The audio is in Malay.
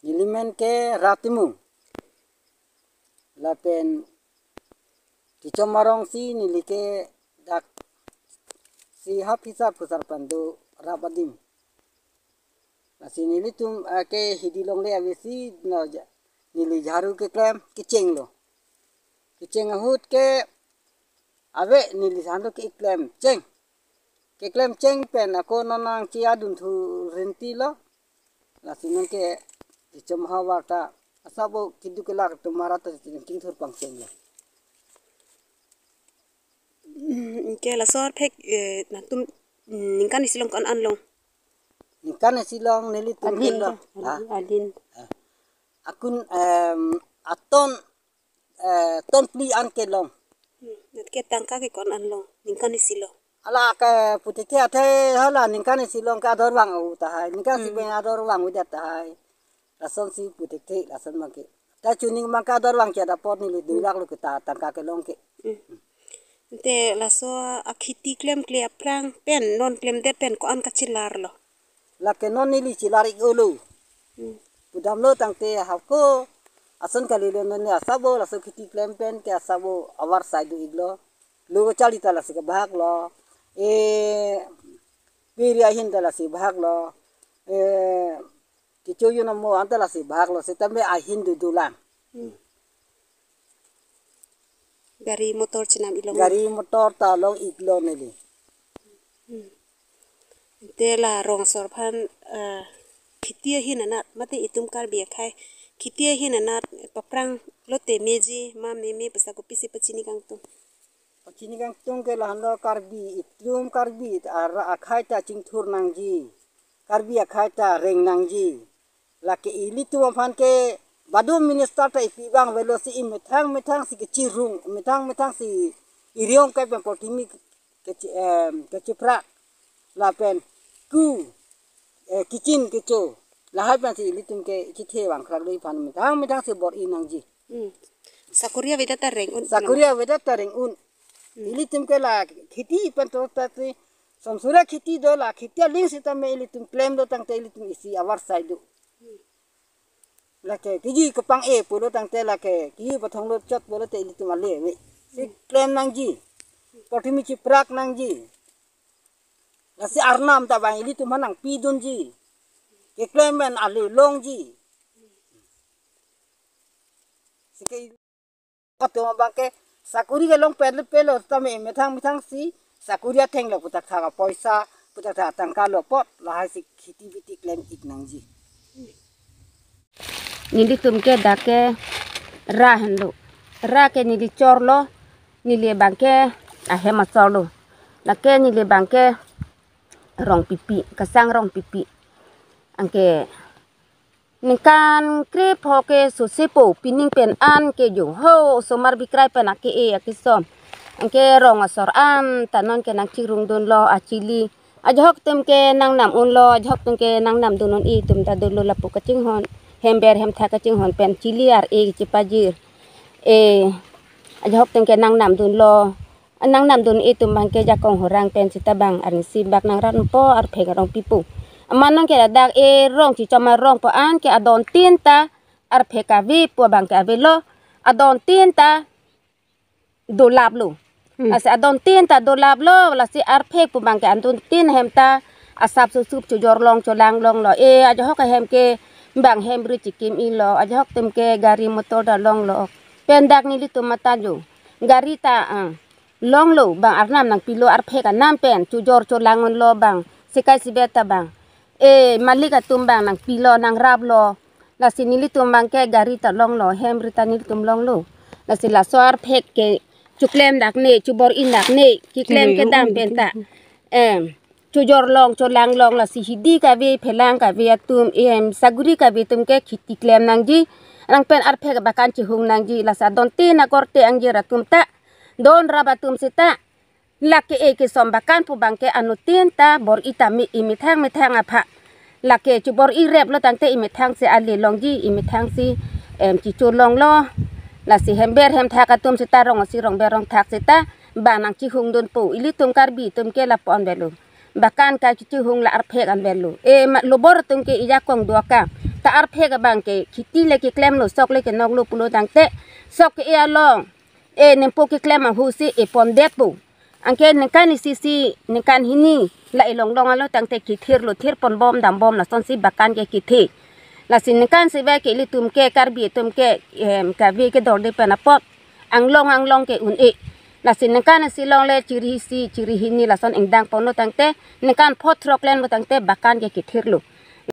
nilimen ke ratimu lapen ticomarong si nilike dak si hafisa pusar pandu rabadim nasi nilitum ke hidilong le avesi no nili jaru ke klem kiceng lo kiceng ahut ke ave nili sando ke klem ceng ke klem ceng pen ako nonang ci adun thu renti lo nasi nangke icom hawata asabo kidu kelak tumara ta king thur pang ceng lo ke la sor phek na tum ningkan isilong kan anlong ningkan isilong nili tum lo adin akun aton ton pli an ke long ke tangka ke kon anlong ningkan isilong ala ke putike athe hala ningkan isilong ka ador wang u ta hai ningkan si ben ador wang u da ta hai rason si putike rason make ta chuning maka ador wang ke da pot ni lu dilak lu kita tangka ke long ke te la so akhiti klem kle aprang pen non klem de pen ko an kachilar lo la ke non ni li chilari ulu budam lo tangte hafko ason kali lo non ya sabo la so khiti klem pen ke sabo awar saidu iglo lu chali ta la se bahag lo piria hin ta la se bahag lo kichoyu no mo anta la se bahag lo se tambe a hindu dulang gari motor chinam ilong gari motor ta long iglo neli te la rong sor phan khitia hin anat mate itum kar bia khai khitia hin anat paprang lote meji ma meme pasa ko pisi pachini kang tu pachini kang tung ke lahando karbi itum karbi ara akhai ta chingthur nangji karbi akhai ta reng nangji lake ili tu phan ke badu minister ta ipibang velo si methang si kechirung methang si iriong kai ben potimi ke chipra la pen ku kicin kecho la hai pan si ili tum ke kithe wang khrak dei phan methang si bor inangji sakuria vedata reng un ili tum ke la khiti pan to ta si samsura khiti do la khitia ling si ta me ili tum claim do tang te ili tum isi awar sai do la ke kiji ko pang e pulo tang te la ke ki pathong lo chot bolo te ili tum ale we si claim nang ji potimi chi prak nang ji la si arnam ta bang ili tum hanang pi dun ji ke claim men ale long ji si ke to bang ke sakuri ke long pelo ta me methang si sakuria theng lo putak tha paisa putak tha tangka lo pot la hai si khiti biti claim ik nang ji nili tum ke dake ra hendo ra ke nili chorlo nili bangke ahema chorlo lake nili bangke rong pipi kasang rong pipi angke ningkan krip hoke susipo pining pen an ke jo ho somar bikrai pen ake akisom angke rong asor an tanon ke nang chirung don lo achili ajhok tum ke nang nam un lo ajhok tum ke nang nam dunon i tum ta dolo lapu kaching hon hember hem tha kaching hon pen chiliar chipajir ajhok tum ke nang nam dun lo nang nam dun i tum bangke jakong horang pen sitabang arni si bak nang ran po ar phegarong pipu manong ke dak rong chi choma rong po an ke adon tinta ar pheka vi po bang ke avelo adon tinta dolap lu ase adon tinta dolap lo la si ar phek po bang ke antun tin hemta asap sup chu jor long cholang long lo ajhok ka hem ke bang hem bru chikim i lo ajhok tum ke gari motor da long lo pen dak ni li tum mata jo gari ta long lo bang arnam nang pilo ar pheka nam pen chu jor cholang lo bang sikai sibeta bang malika tumbang nang pilo nang rab lo la sinili tumbang ke gari ta long lo hem rita nil tum long lo la sila soar phek ke chuklem dak ne chubor in dak ne ki klem ke dam penta chujor long cholang long la si hidi ka ve phelang ka ve tum saguri ka ve tum ke khiti klem nang ji nang pen ar phek bakan chi hung nang ji la sa don te na korte ang ji ratum ta don rabatum sita lake ke sombakan pu bangke anu tinta bor itami imithang apha lake chu bor i rep lo tangte imithang se ali longji imithang si chi chu long lo la si hember hem tha ka tum sita rong si rong berong thak sita banang chi hung don pu ili tum karbi tum ke la pon belu bakan ka chi hung la ar phek an belu lo bor tum ke ija kong duaka ta arpe ka bang ke kiti le ke klem lo sok le ke nok lo pulo tang te sok ke ya long nempo ke klem ang husi pon depu angke nekan sisi nekan hini la ilong long alo tang te ki thir pon bom dam bom la son si bakan ke ki thi la sin nekan se ba ke li tum ke karbi tum ke ka vi ke dor de pana pop ang long ke un la sin nekan si long le ciri hini la son engdang pon lo tang te nekan pot rok len lo tang te bakan ke ki thir lo